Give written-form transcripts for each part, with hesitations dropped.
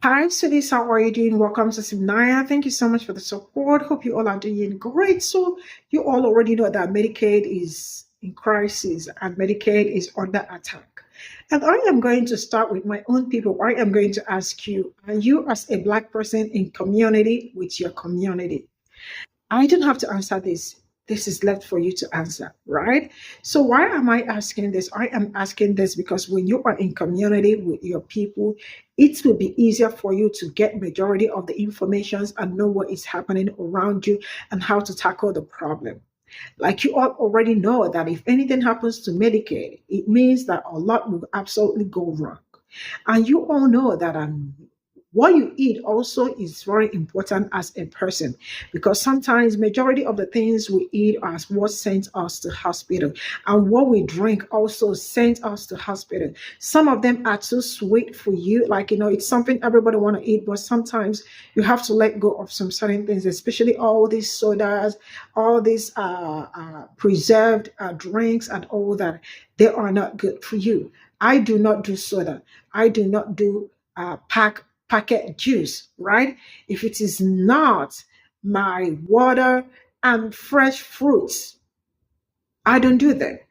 Hi, Sudis. How are you doing? Welcome to Simnaya. Thank you so much for the support. Hope you all are doing great. So, you all already know that Medicaid is in crisis and Medicaid is under attack. And I am going to start with my own people. I am going to ask you, are you as a Black person in community with your community? I don't have to answer this. This is left for you to answer, right? So why am I asking this? I am asking this because when you are in community with your people, it will be easier for you to get majority of the informations and know what is happening around you and how to tackle the problem. Like you all already know that if anything happens to Medicaid, it means that a lot will absolutely go wrong. And you all know that what you eat also is very important as a person because sometimes majority of the things we eat are what sends us to hospital, and what we drink also sends us to hospital. Some of them are too sweet for you, like it's something everybody want to eat, but sometimes you have to let go of some certain things, especially all these sodas, all these preserved drinks and all that. They are not good for you. I do not do soda. I do not do packet juice, right? If it is not my water and fresh fruits, I don't do that.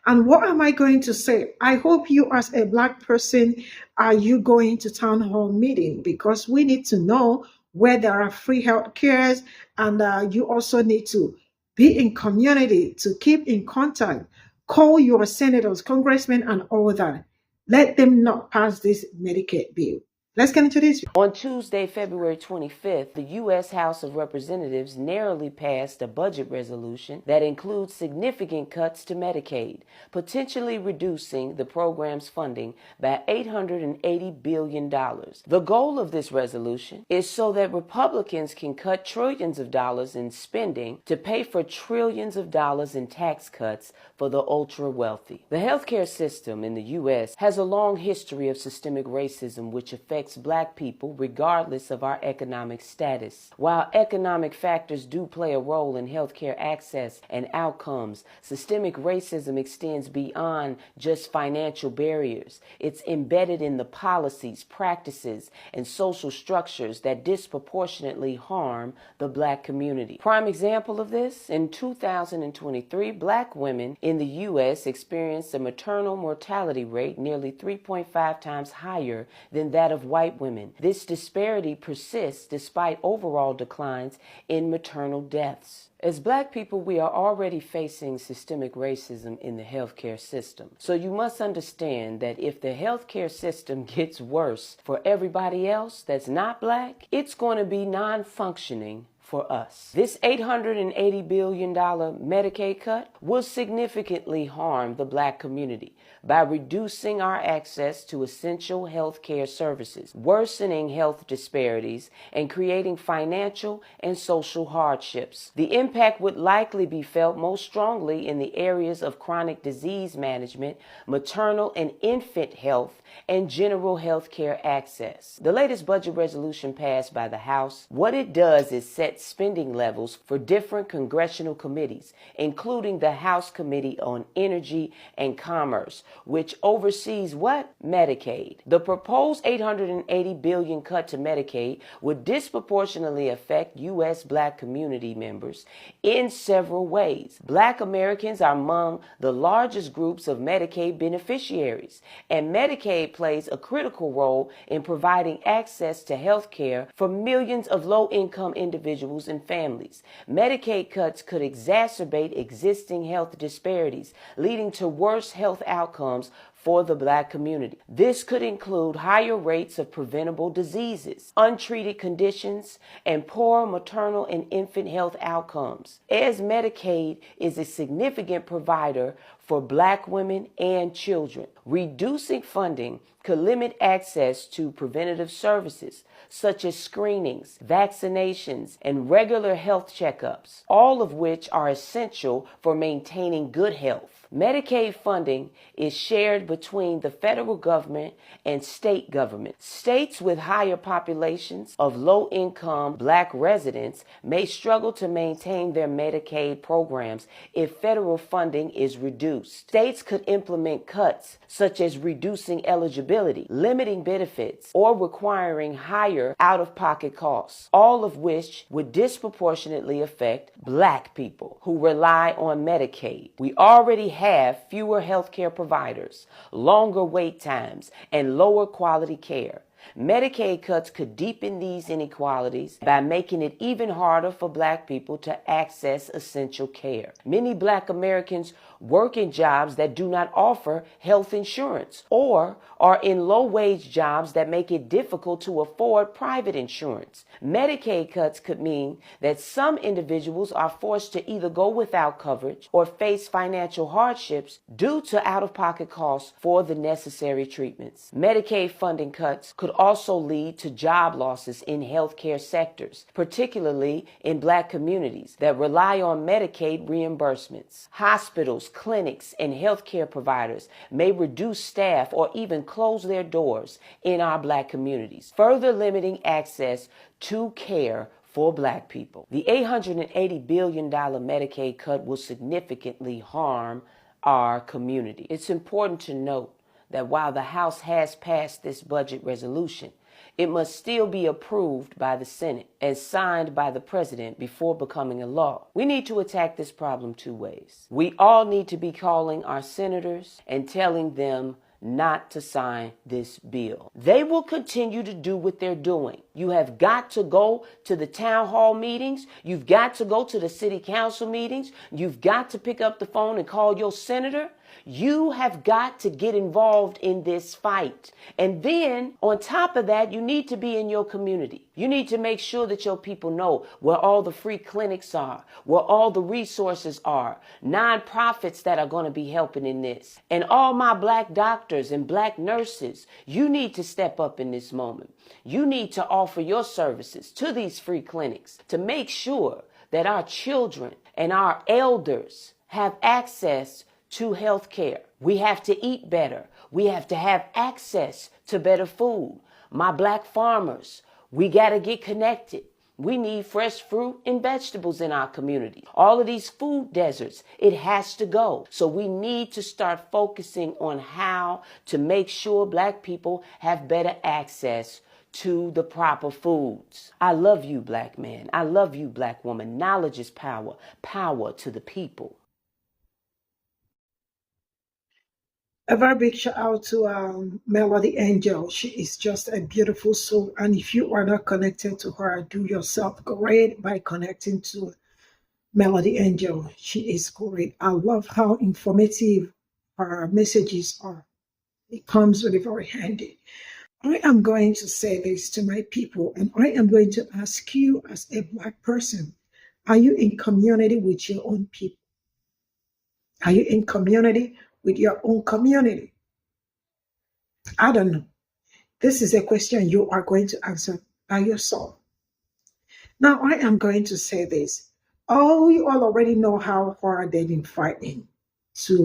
And what am I going to say? I hope you, as a Black person, are you going to town hall meeting? Because we need to know where there are free health cares, and you also need to be in community to keep in contact. Call your senators, congressmen, and all that. Let them not pass this Medicaid bill. Let's get into this. On Tuesday, February 25th, the U.S. House of Representatives narrowly passed a budget resolution that includes significant cuts to Medicaid, potentially reducing the program's funding by $880 billion. The goal of this resolution is so that Republicans can cut trillions of dollars in spending to pay for trillions of dollars in tax cuts for the ultra-wealthy. The healthcare system in the U.S. has a long history of systemic racism which affects Black people regardless of our economic status. While economic factors do play a role in healthcare access and outcomes, systemic racism extends beyond just financial barriers. It's embedded in the policies, practices, and social structures that disproportionately harm the Black community. Prime example of this, in 2023, Black women in the U.S. experienced a maternal mortality rate nearly 3.5 times higher than that of white women. This disparity persists despite overall declines in maternal deaths. As Black people, we are already facing systemic racism in the healthcare system. So you must understand that if the healthcare system gets worse for everybody else that's not Black, it's going to be non-functioning for us. This $880 billion Medicaid cut will significantly harm the Black community by reducing our access to essential health care services, worsening health disparities, and creating financial and social hardships. The impact would likely be felt most strongly in the areas of chronic disease management, maternal and infant health, and general health care access. The latest budget resolution passed by the House, what it does is set spending levels for different congressional committees, including the House Committee on Energy and Commerce, which oversees what? Medicaid. The proposed $880 billion cut to Medicaid would disproportionately affect U.S. Black community members in several ways. Black Americans are among the largest groups of Medicaid beneficiaries, and Medicaid plays a critical role in providing access to health care for millions of low-income individuals and families. Medicaid cuts could exacerbate existing health disparities, leading to worse health outcomes for the Black community. This could include higher rates of preventable diseases, untreated conditions, and poor maternal and infant health outcomes, as Medicaid is a significant provider for Black women and children. Reducing funding could limit access to preventative services such as screenings, vaccinations, and regular health checkups, all of which are essential for maintaining good health. Medicaid funding is shared between the federal government and state government. States with higher populations of low-income Black residents may struggle to maintain their Medicaid programs if federal funding is reduced. States could implement cuts such as reducing eligibility, limiting benefits, or requiring higher out-of-pocket costs, all of which would disproportionately affect Black people who rely on Medicaid. We already have fewer healthcare providers, longer wait times, and lower quality care. Medicaid cuts could deepen these inequalities by making it even harder for Black people to access essential care. Many Black Americans work in jobs that do not offer health insurance or are in low-wage jobs that make it difficult to afford private insurance. Medicaid cuts could mean that some individuals are forced to either go without coverage or face financial hardships due to out-of-pocket costs for the necessary treatments. Medicaid funding cuts could also lead to job losses in healthcare sectors, particularly in Black communities that rely on Medicaid reimbursements. Hospitals, clinics, and healthcare providers may reduce staff or even close their doors in our Black communities, further limiting access to care for Black people. The $880 billion Medicaid cut will significantly harm our community. It's important to note that while the House has passed this budget resolution, it must still be approved by the Senate and signed by the President before becoming a law. We need to attack this problem two ways. We all need to be calling our senators and telling them not to sign this bill. They will continue to do what they're doing. You have got to go to the town hall meetings. You've got to go to the city council meetings. You've got to pick up the phone and call your senator. You have got to get involved in this fight. And then on top of that, you need to be in your community. You need to make sure that your people know where all the free clinics are, where all the resources are, nonprofits that are going to be helping in this. And all my Black doctors and Black nurses, you need to step up in this moment. You need to offer your services to these free clinics to make sure that our children and our elders have access to health care. We have to eat better. We have to have access to better food. My Black farmers, we got to get connected. We need fresh fruit and vegetables in our community. All of these food deserts, it has to go. So we need to start focusing on how to make sure Black people have better access to the proper foods. I love you, Black man. I love you, Black woman. Knowledge is power. Power to the people. A very big shout out to Melody Angel. She is just a beautiful soul. And if you are not connected to her, do yourself great by connecting to Melody Angel. She is great. I love how informative her messages are. It comes really very handy. I am going to say this to my people, and I am going to ask you as a Black person, are you in community with your own people? Are you in community with your own community? I don't know. This is a question you are going to answer by yourself. Now, I am going to say this. Oh, you all already know how hard they've been fighting to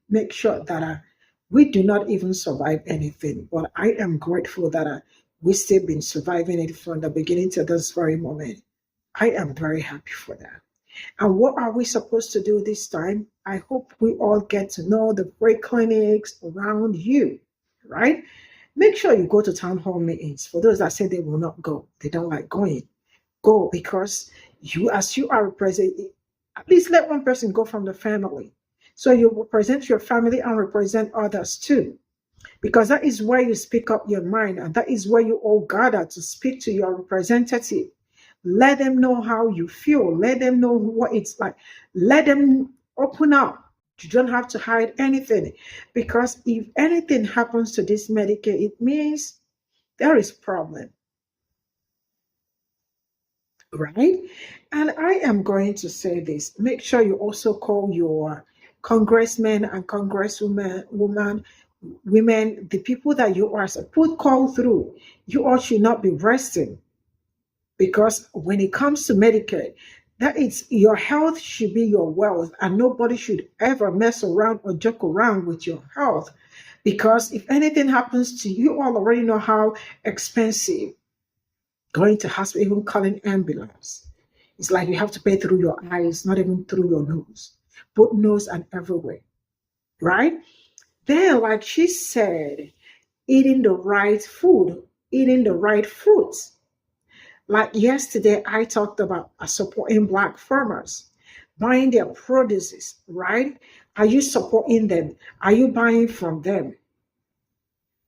make sure that we do not even survive anything. But I am grateful that we still been surviving it from the beginning to this very moment. I am very happy for that. And what are we supposed to do this time? I hope we all get to know the free clinics around you, right? Make sure you go to town hall meetings. For those that say they will not go, they don't like going, go, because you, as you are representing, at least let one person go from the family. So you represent your family and represent others too, because that is where you speak up your mind, and that is where you all gather to speak to your representative. Let them know how you feel. Let them know what it's like. Let them open up. You don't have to hide anything, because if anything happens to this Medicaid, it means there is problem, right? And I am going to say this. Make sure you also call your congressmen and congresswomen, women, the people that you are put call through. You all should not be resting. Because when it comes to Medicaid, That is, your health should be your wealth, and nobody should ever mess around or joke around with your health. Because if anything happens to you, you all already know how expensive going to hospital, even calling ambulance. It's like you have to pay through your eyes, not even through your nose, both nose and everywhere, right? Then, like she said, eating the right food, eating the right fruits. Like yesterday, I talked about supporting Black farmers, buying their produces, right? Are you supporting them? Are you buying from them?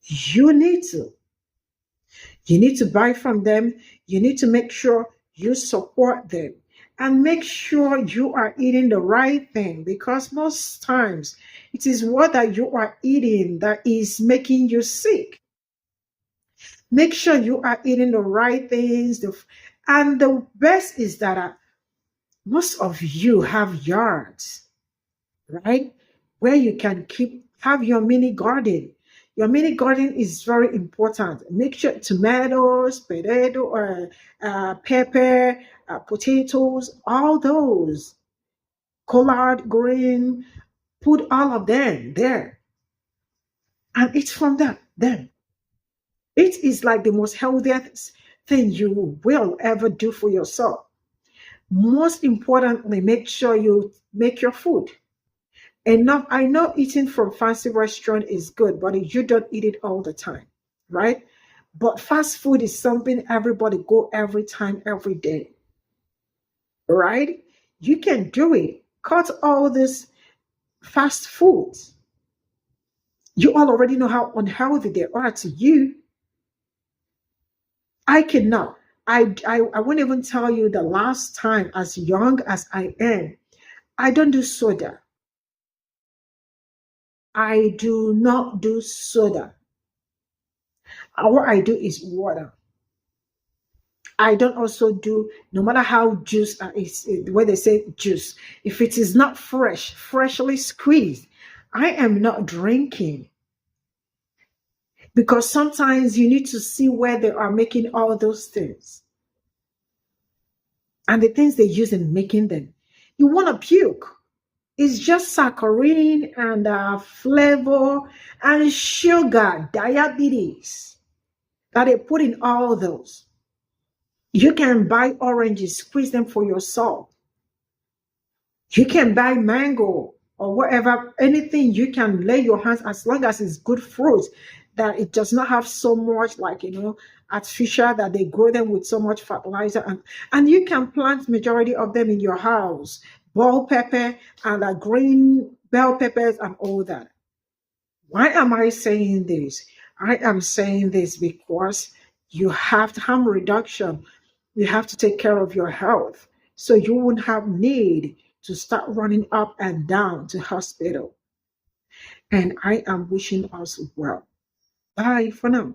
You need to. You need to buy from them. You need to make sure you support them and make sure you are eating the right thing, because most times it is what that you are eating that is making you sick. Make sure you are eating the right things. And the best is that most of you have yards, right? Where you can have your mini garden. Your mini garden is very important. Make sure tomatoes, pepper, potatoes, all those, collard green, put all of them there and eat from that. Then it is like the most healthiest thing you will ever do for yourself. Most importantly, make sure you make your food enough. I know eating from fancy restaurant is good, but you don't eat it all the time, right? But fast food is something everybody go every time, every day, right? You can do it. Cut all this fast foods. You all already know how unhealthy they are to you. I cannot. I won't even tell you the last time, as young as I am, I don't do soda. I do not do soda. What I do is water. I don't also do, no matter how juice is, where they say juice, if it is not fresh, freshly squeezed, I am not drinking, because sometimes you need to see where they are making all those things and the things they use in making them. You want to puke. It's just saccharin and flavor and sugar, diabetes that they put in all those. You can buy oranges, squeeze them for yourself. You can buy mango or whatever, anything you can lay your hands, as long as it's good fruit, that it does not have so much, like, artificial, that they grow them with so much fertilizer. And you can plant majority of them in your house, bell pepper and green bell peppers and all that. Why am I saying this? I am saying this because you have harm reduction. You have to take care of your health, so you won't have need to start running up and down to hospital. And I am wishing us well. Bye for now.